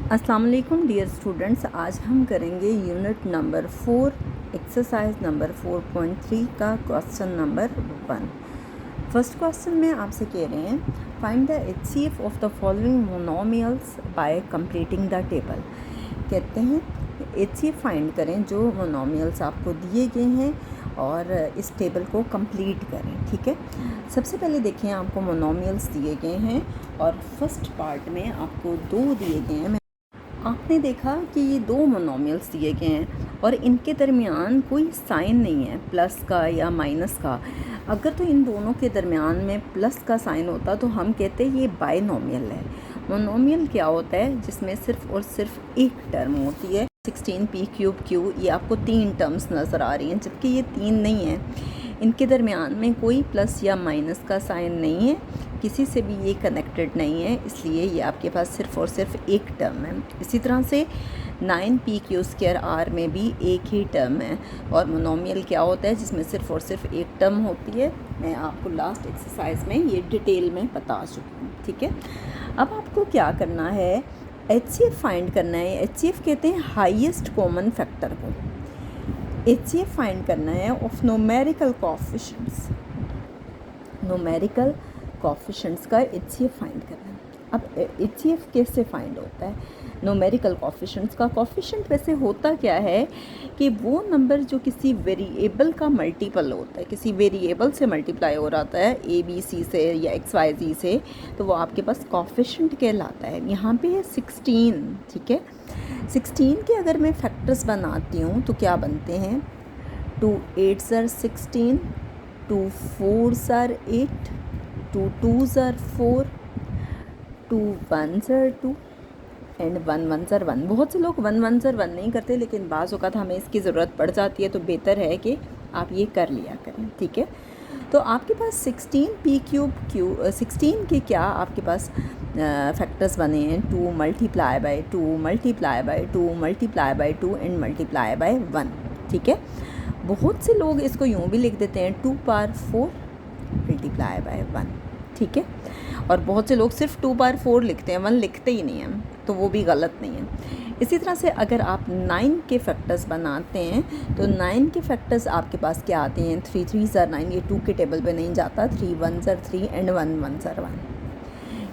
अस्सलाम वालेकुम dear students, आज हम करेंगे यूनिट नंबर 4 एक्सरसाइज नंबर 4.3 का क्वेश्चन नंबर 1। फर्स्ट क्वेश्चन में आपसे कह रहे हैं find the HCF of the following monomials bye completing the table. कहते हैं एचसीएफ फाइंड करें जो मोनोमियल्स आपको दिए गए हैं और इस टेबल को कंप्लीट करें। ठीक है, सबसे पहले देखें आपको मोनोमियल्स दिए गए हैं और फर्स्ट पार्ट में आपको 2 दिए गए हैं। आपने देखा कि ये 2 मोनोमियल्स दिए गए हैं और इनके दरमियान कोई साइन नहीं है प्लस का या माइनस का। अगर तो इन दोनों के दरमियान में प्लस का साइन होता तो हम कहते हैं ये बाइनोमियल है। मोनोमियल क्या होता है जिसमें सिर्फ और सिर्फ एक टर्म होती है। 16p³ ये आपको 3 टर्म्स नज़र आ रही हैं, जबकि ये 3 नहीं है। इनके दरमियान में कोई प्लस या माइनस का साइन नहीं है, किसी से भी ये कनेक्टेड नहीं है, इसलिए ये आपके पास सिर्फ और सिर्फ एक टर्म है। इसी तरह से 9p²r में भी एक ही टर्म है। और मोनोमियल क्या होता है जिसमें सिर्फ और सिर्फ एक टर्म होती है। मैं आपको लास्ट एक्सरसाइज में ये डिटेल में बता चुकी हूँ। ठीक है, अब आपको क्या करना है, एचसीएफ फाइंड करना है। एचसीएफ कहते हैं हाईएस्ट कॉमन फैक्टर को। एचसीएफ फाइंड करना है of numerical coefficients. Numerical coefficients का एचसीएफ फाइंड करना है। अब एचसीएफ कैसे फाइंड होता है? न्यूमेरिकल कोएफिशिएंट्स का कोएफिशिएंट वैसे होता क्या है कि वो नंबर जो किसी वेरिएबल का मल्टीपल होता है, किसी वेरिएबल से मल्टीप्लाई हो रहा है ABC से या XYZ से, तो वो आपके पास कोएफिशिएंट कहलाता है। यहाँ पे है 16। ठीक है, 16 के अगर मैं फैक्टर्स बनाती हूँ तो क्या बनते हैं? 2 8s are 16, 2 4s are 8, 2 2s are 4, 2 1s are 2 and 1 1s are 1। बहुत से लोग 1 1s are 1 नहीं करते, लेकिन बाज़ औक़ात हमें इसकी ज़रूरत पड़ जाती है, तो बेहतर है कि आप ये कर लिया करें। ठीक है, तो आपके पास 16 के क्या आपके पास फैक्टर्स बने हैं? 2 multiply by 2 multiply by 2 multiply by 2 and multiply by 1। ठीक है, बहुत से लोग इसको यूँ भी लिख देते हैं 2 पावर 4 मल्टीप्लाई बाय 1। ठीक है, और बहुत से लोग सिर्फ 2 पावर 4 लिखते हैं, 1 लिखते ही नहीं हैं, तो वो भी गलत नहीं है। इसी तरह से अगर आप 9 के फैक्टर्स बनाते हैं तो 9 के फैक्टर्स आपके पास क्या आते हैं? 3 3s are 9, ये 2 के टेबल पे नहीं जाता। 3 1s are 3 and 1 1s are 1,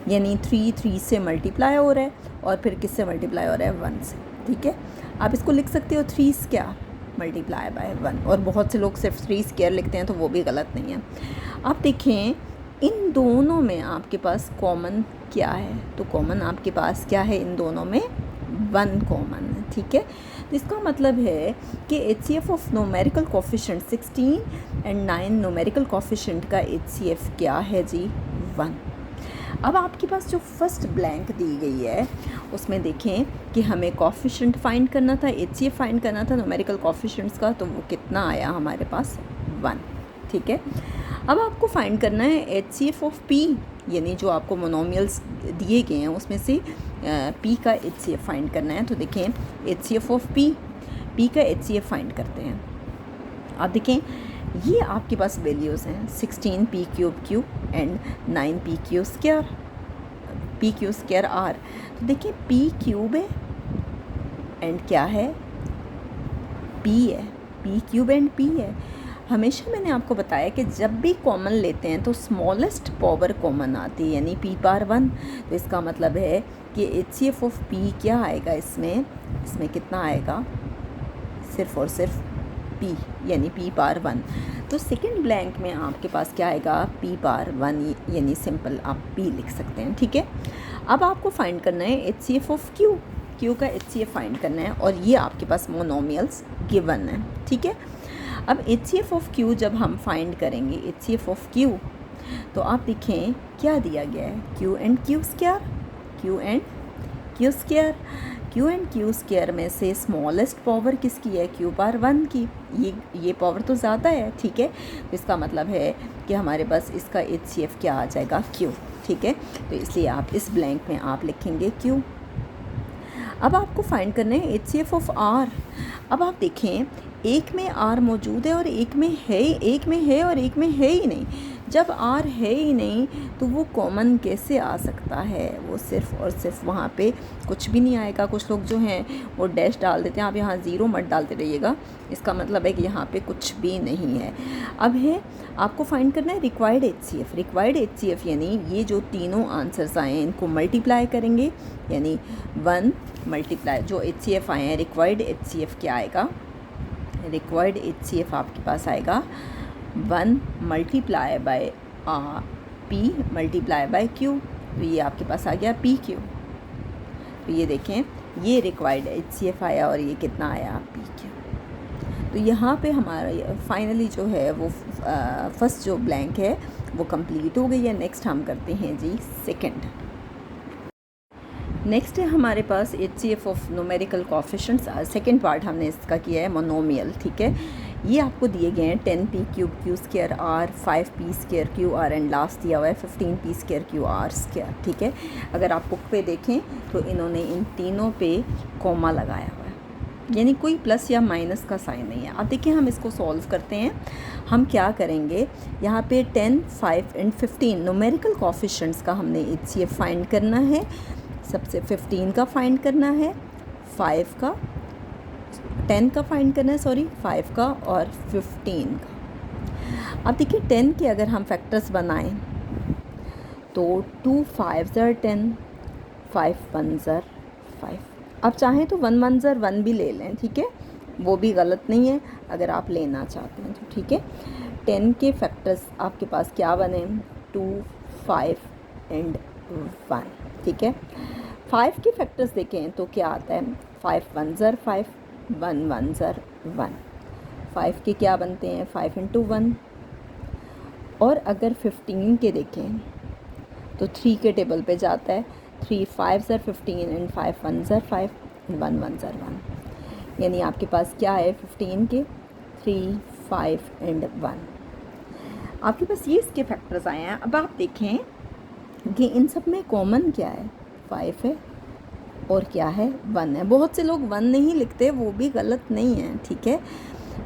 यानी 3 3 से मल्टीप्लाई हो रहा है और फिर किससे मल्टीप्लाई हो रहा है? 1 से। ठीक है, आप इसको लिख सकते हो 3 क्या मल्टीप्लाई बाय 1, और बहुत से लोग सिर्फ 3² लिखते हैं, तो वो भी गलत नहीं है। आप देखें इन दोनों में आपके पास कॉमन क्या है? तो कॉमन आपके पास क्या है? इन दोनों में 1 कॉमन है। ठीक है, तो इसका मतलब है कि HCF of numerical coefficient 16 and 9 numerical coefficient का एचसीएफ क्या है जी? 1। अब आपके पास जो फर्स्ट ब्लैंक दी गई है उसमें देखें कि हमें कोएफिशिएंट फाइंड करना था, एचसीएफ फाइंड करना था न्यूमेरिकल कोएफिशिएंट्स का, तो वो कितना आया हमारे पास? 1। ठीक है, अब आपको फाइंड करना है एचसीएफ ऑफ पी, यानी जो आपको मोनोमियल्स दिए गए हैं उसमें से पी का एचसीएफ फाइंड करना है। तो देखें एचसीएफ ऑफ पी का एचसीएफ फाइंड करते हैं। आप देखें ये आपके पास वैल्यूज़ हैं 16p³ एंड 9p²r। तो देखिए p³ है एंड क्या है? p है। p³ एंड p है। हमेशा मैंने आपको बताया कि जब भी कॉमन लेते हैं तो स्मॉलेस्ट पावर कॉमन आती है, यानी p पावर 1। तो इसका मतलब है कि एचसीएफ ऑफ p क्या आएगा? इसमें कितना आएगा? सिर्फ और सिर्फ p, यानी p पावर 1। तो सेकंड ब्लैंक में आपके पास क्या आएगा? p पावर 1, यानी सिंपल आप p लिख सकते हैं। ठीक है, अब आपको फाइंड करना है एचसीएफ ऑफ q का एचसीएफ फाइंड करना है, और ये आपके पास मोनोमियल्स गिवन है। ठीक है, अब एचसीएफ ऑफ q जब हम फाइंड करेंगे एचसीएफ ऑफ q, तो आप देखें क्या दिया गया है? q एंड q स्क्वायर में से स्मॉलेस्ट पावर किसकी है? q पावर 1 की। ये पावर तो ज़्यादा है। ठीक है, तो इसका मतलब है कि हमारे पास इसका एचसीएफ क्या आ जाएगा? q। ठीक है, तो इसलिए आप इस ब्लैंक में आप लिखेंगे q। अब आपको फाइंड करना है एचसीएफ ऑफ r। अब आप देखें एक में r मौजूद है और एक में है और एक में है ही नहीं। जब आर है ही नहीं तो वो कॉमन कैसे आ सकता है? वो सिर्फ़ और सिर्फ वहाँ पे कुछ भी नहीं आएगा। कुछ लोग जो हैं वो डैश डाल देते हैं, आप यहाँ ज़ीरो मत डालते रहिएगा, इसका मतलब है कि यहाँ पे कुछ भी नहीं है। अब है आपको फाइंड करना है रिक्वायर्ड HCF। रिक्वायर्ड HCF यानी ये जो तीनों आंसर्स आए हैं इनको मल्टीप्लाई करेंगे, यानी 1 मल्टीप्लाई जो HCF आए हैं, रिक्वायर्ड HCF क्या आएगा? रिक्वायर्ड HCF आपके पास आएगा 1 multiply by P multiply by Q। तो ये आपके पास आ गया PQ। तो ये देखें, ये रिक्वायर्ड HCF आया और ये कितना आया? PQ। तो यहाँ पे हमारा फाइनली जो है वो फर्स्ट जो ब्लैंक है वो कंप्लीट हो गई है। नेक्स्ट हम करते हैं जी सेकंड। नेक्स्ट है हमारे पास HCF of numerical coefficients. Second part हमने इसका किया है मोनोमियल, ठीक है। ये आपको दिए गए हैं 10p cube Q square R, 5p square Q R and last दिया हुआ है 15p square Q are square, ठीक है। अगर आप बुक पे देखें तो इन्होंने इन तीनों पे कॉमा लगाया हुआ है, यानी कोई प्लस या माइनस का साइन नहीं है। अब देखिए हम इसको सॉल्व करते हैं। हम क्या करेंगे, यहाँ पे 10, 5 एंड 15 न्यूमेरिकल कोएफिशिएंट्स का हमने HCF फाइंड करना है। सबसे 15 का फाइंड करना है, 5 का, 10 का फाइंड करना है, सॉरी 5 का और 15 का। अब देखिए 10 के अगर हम फैक्टर्स बनाएं तो 2 5 ज़र 10, 5 1 ज़र 5। अब चाहें तो 1 1 ज़र 1 भी ले लें, ठीक है, वो भी गलत नहीं है अगर आप लेना चाहते हैं तो, ठीक है। 10 के फैक्टर्स आपके पास क्या बने? 2 5 एंड 1, ठीक है। 5 के फैक्टर्स देखें तो क्या आता है? 5 1 ज़र 5, 1 1 ज़र 1। 5 के क्या बनते हैं? 5 इंटू 1। और अगर 15 के देखें तो 3 के टेबल पे जाता है, 3 5 ज़र 15 एंड 5 1 ज़र 5 एंड 1 1 ज़र 1। यानी आपके पास क्या है 15 के? 3 5 एंड 1। आपके पास ये इसके फैक्टर्स आए हैं। अब आप देखें कि इन सब में कॉमन क्या है? 5 है और क्या है? 1 है। बहुत से लोग 1 नहीं लिखते, वो भी गलत नहीं है, ठीक है।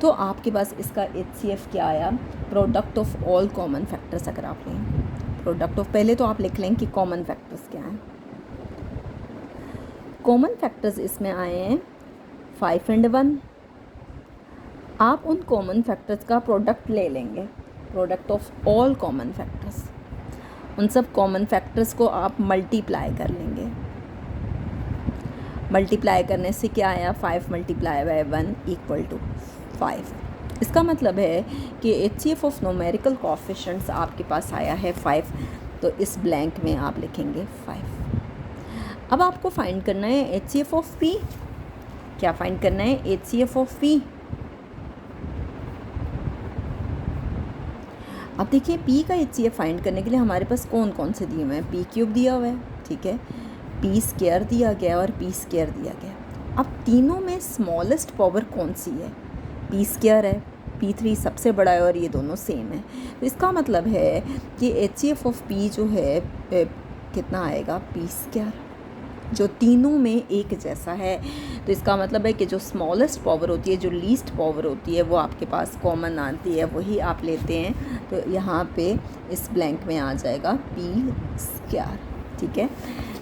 तो आपके पास इसका HCF क्या आया? Product of all common factors. अगर आप लें प्रोडक्ट ऑफ, पहले तो आप लिख लें कि कॉमन फैक्टर्स क्या हैं। कॉमन फैक्टर्स इसमें आए हैं 5 एंड 1। आप उन कॉमन फैक्टर्स का प्रोडक्ट ले लेंगे, product of all common factors. उन सब कॉमन फैक्टर्स को आप मल्टीप्लाई कर लेंगे। मल्टीप्लाई करने से क्या आया? 5 मल्टीप्लाई बाय 1 इक्वल टू 5। इसका मतलब है कि HCF ऑफ न्यूमेरिकल कोएफिशिएंट्स आपके पास आया है 5, तो इस ब्लैंक में आप लिखेंगे 5। अब आपको फाइंड करना है HCF ऑफ P। क्या फाइंड करना है? HCF of P। अब देखिए P का HCF फाइंड करने के लिए हमारे पास कौन कौन से दिए हुए हैं? P क्यूब दिया हुआ है, ठीक है, P स्क्वायर दिया गया और P स्क्वायर दिया गया। अब तीनों में स्मॉलेस्ट पावर कौन सी है? P स्क्वायर है, P3 सबसे बड़ा है और ये दोनों सेम है। तो इसका मतलब है कि HCF ऑफ P जो है कितना आएगा? P स्क्वायर, जो तीनों में एक जैसा है। तो इसका मतलब है कि जो स्मॉलेस्ट पावर होती है, जो लीस्ट पावर होती है, वो आपके पास कॉमन आती है, वही आप लेते हैं। तो यहाँ पे इस ब्लैंक में आ जाएगा P स्क्वायर, ठीक है।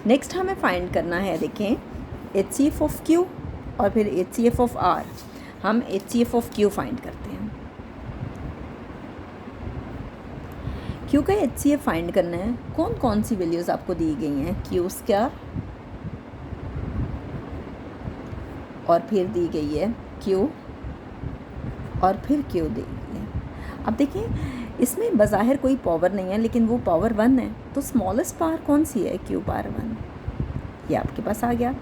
नेक्स्ट हमें फाइंड करना है, देखें, HCF ऑफ Q और फिर HCF ऑफ R। हम HCF ऑफ Q फाइंड करते हैं। Q का HCF फाइंड करना है। कौन कौन सी वैल्यूज़ आपको दी गई हैं? Q स्क्वायर और फिर दी गई है Q और फिर Q दी गई है। अब देखिए इसमें बज़ाहिर कोई पावर नहीं है, लेकिन वो पावर 1 है, तो स्मॉलेस्ट पावर कौन सी है? Q power 1। ये आपके पास आ गया।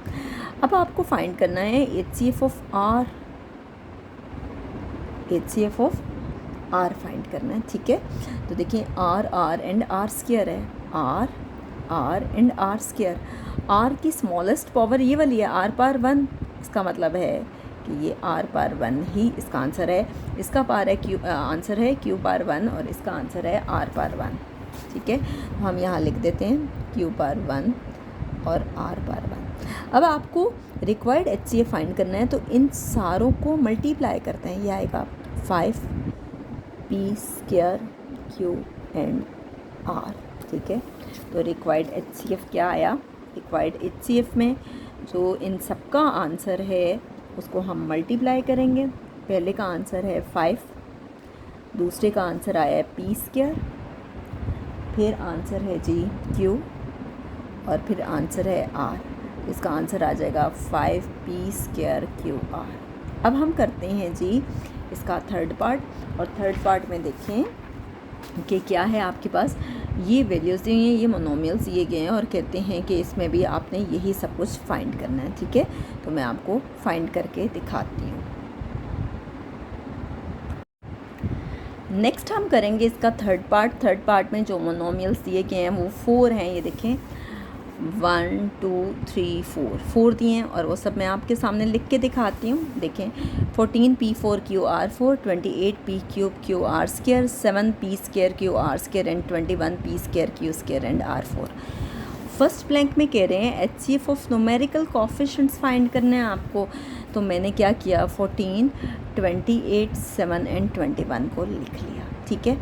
अब आपको फाइंड करना है HCF of R। HCF of R find करना है, ठीक है। तो देखिए R एंड R स्क्वायर है, R and R square. R की स्मॉलेस्ट पावर ये वाली है, R पावर 1। इसका मतलब है कि ये R पावर 1 ही इसका आंसर है। इसका पावर है आंसर है Q पावर 1 और इसका आंसर है R पावर 1, ठीक है। तो हम यहाँ लिख देते हैं Q पावर 1 और R पावर 1। अब आपको रिक्वायर्ड HCF फाइंड करना है, तो इन सारों को मल्टीप्लाई करते हैं। ये आएगा 5 P square Q and R, ठीक है। तो रिक्वायर्ड HCF क्या आया, रिक्वायर्ड HCF में जो इन सब का आंसर है उसको हम मल्टीप्लाई करेंगे। पहले का आंसर है 5, दूसरे का आंसर आया है p², फिर आंसर है जी q, और फिर आंसर है r। इसका आंसर आ जाएगा 5p²QR। अब हम करते हैं जी इसका थर्ड पार्ट, और थर्ड पार्ट में देखें कि क्या है आपके पास। ये वैल्यूज़ दिए हैं, ये मोनोमियल्स दिए गए हैं, और कहते हैं कि इसमें भी आपने यही सब कुछ फाइंड करना है, ठीक है। तो मैं आपको फाइंड करके दिखाती हूँ। नेक्स्ट हम करेंगे इसका थर्ड पार्ट। थर्ड पार्ट में जो मोनोमियल्स दिए गए हैं वो 4 हैं, ये देखें 1 2 3 4 दिए हैं, और वो सब मैं आपके सामने लिख के दिखाती हूँ। देखें 14p4QR4, 28p3QR², 7p²QR² and 21p²Q² and R4। First blank में कह रहे हैं HCF of numerical coefficients find करने हैं आपको। तो मैंने क्या किया, 14, 28, 7 एंड 21 को लिख लिया, ठीक है।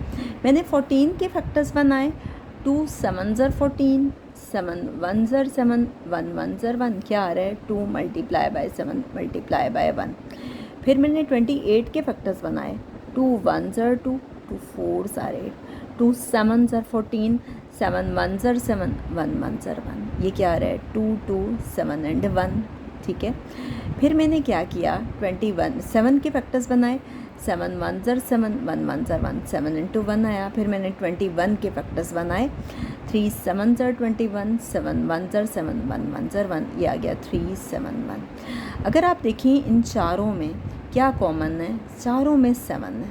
मैंने 14 के फैक्टर्स बनाए, 2 7 ज़र 14, 7 1 ज़र 7, 1 1 ज़र 1, क्या आ रहा है 2 मल्टीप्लाई बाय 7 मल्टीप्लाई बाय 1। फिर मैंने 28 के फैक्टर्स बनाए, 2 1 ज़र 2, 2 4 ज़र 8, 2 7 ज़र 14, 7 1 ज़र 7, 1 1 ज़र 1, ये क्या आ रहा है 2 2 7 एंड 1, ठीक है। फिर मैंने क्या किया, 7 के फैक्टर्स बनाए, 7 1 ज़र 7, 1 1 ज़र 1, 7 इंटू 1 आया। फिर मैंने 21 के फैक्टर्स बनाए, 3 7 ज़र 21, 7 1 ज़र 7, 1 1 ज़र 1, ये आ गया 3 7 1। अगर आप देखें इन चारों में क्या कॉमन है, चारों में 7 है,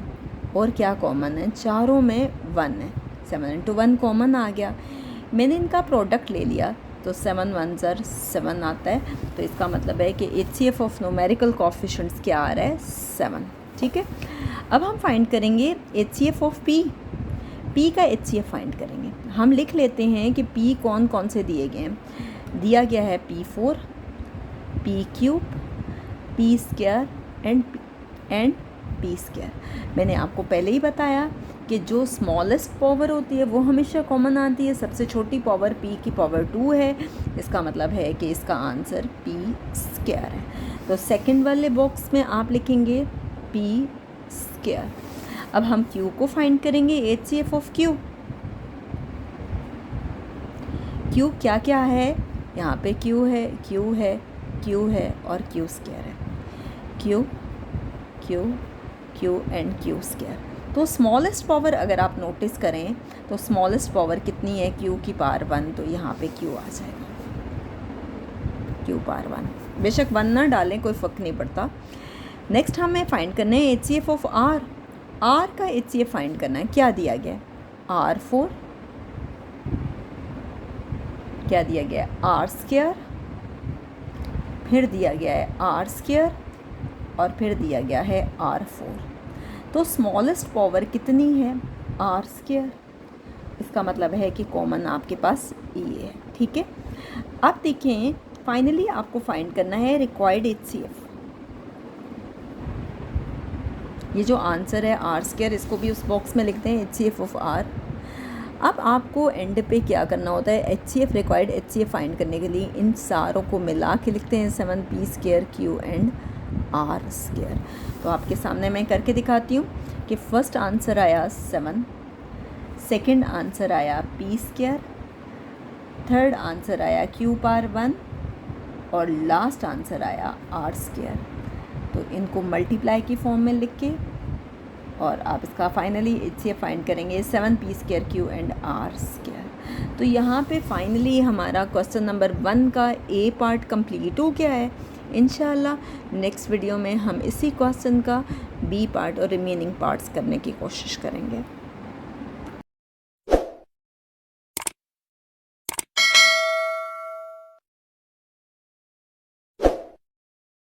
और क्या कॉमन है, चारों में 1 है, 7 इंटू 1 कॉमन आ गया। मैंने इनका प्रोडक्ट ले लिया तो 7 1 ज़र 7 आता है। तो इसका मतलब है कि HCF ऑफ न्यूमेरिकल कोफिशिएंट्स क्या आ रहा है 7, ठीक है। अब हम फाइंड करेंगे HCF ऑफ P का HCF फाइंड करेंगे। हम लिख लेते हैं कि P कौन कौन से दिए गए हैं। दिया गया है P4, P³, P² and P²। मैंने आपको पहले ही बताया कि जो स्मॉलेस्ट पावर होती है वो हमेशा कॉमन आती है। सबसे छोटी पावर P की पावर 2 है, इसका मतलब है कि इसका आंसर P² है। तो सेकंड वाले बॉक्स में आप लिखेंगे P²। अब हम Q को फाइंड करेंगे, HCF ऑफ Q। Q क्या क्या है, यहाँ पे Q है, Q है, Q है और Q² है, Q Q Q and Q²। तो स्मॉलेस्ट पावर अगर आप नोटिस करें तो स्मॉलेस्ट पावर कितनी है, Q की पावर 1, तो यहाँ पे Q आ जाएगा, Q पावर 1। बेशक 1 ना डालें, कोई फ़र्क नहीं पड़ता। नेक्स्ट हमें फाइंड करना है HCF ऑफ R। R का HCF फाइंड करना है। क्या दिया गया है, R4, क्या दिया गया है R², फिर दिया गया है R² और फिर दिया गया है R4। तो स्मॉलेस्ट पावर कितनी है, R²। इसका मतलब है कि कॉमन आपके पास E है, ठीक है। अब देखें फाइनली आपको फाइंड करना है रिक्वायर्ड HCF। ये जो आंसर है R², इसको भी उस बॉक्स में लिखते हैं HCF ऑफ R। अब आपको एंड पे क्या करना होता है, HCF रिक्वायर्ड HCF फाइंड करने के लिए इन सारों को मिला के लिखते हैं 7p² Q एंड R²। तो आपके सामने मैं करके दिखाती हूँ कि फर्स्ट आंसर आया 7, सेकंड आंसर आया P², थर्ड आंसर आया Q पावर 1 और लास्ट आंसर आया R²। तो इनको मल्टीप्लाई की फॉर्म में लिख के और आप इसका फाइनली HCF फाइंड करेंगे 7p² Q एंड R²। तो यहाँ पे फाइनली हमारा क्वेश्चन नंबर 1 का A पार्ट कंप्लीट हो गया है। इंशाल्लाह नेक्स्ट वीडियो में हम इसी क्वेश्चन का B पार्ट और रिमेनिंग पार्ट्स करने की कोशिश करेंगे।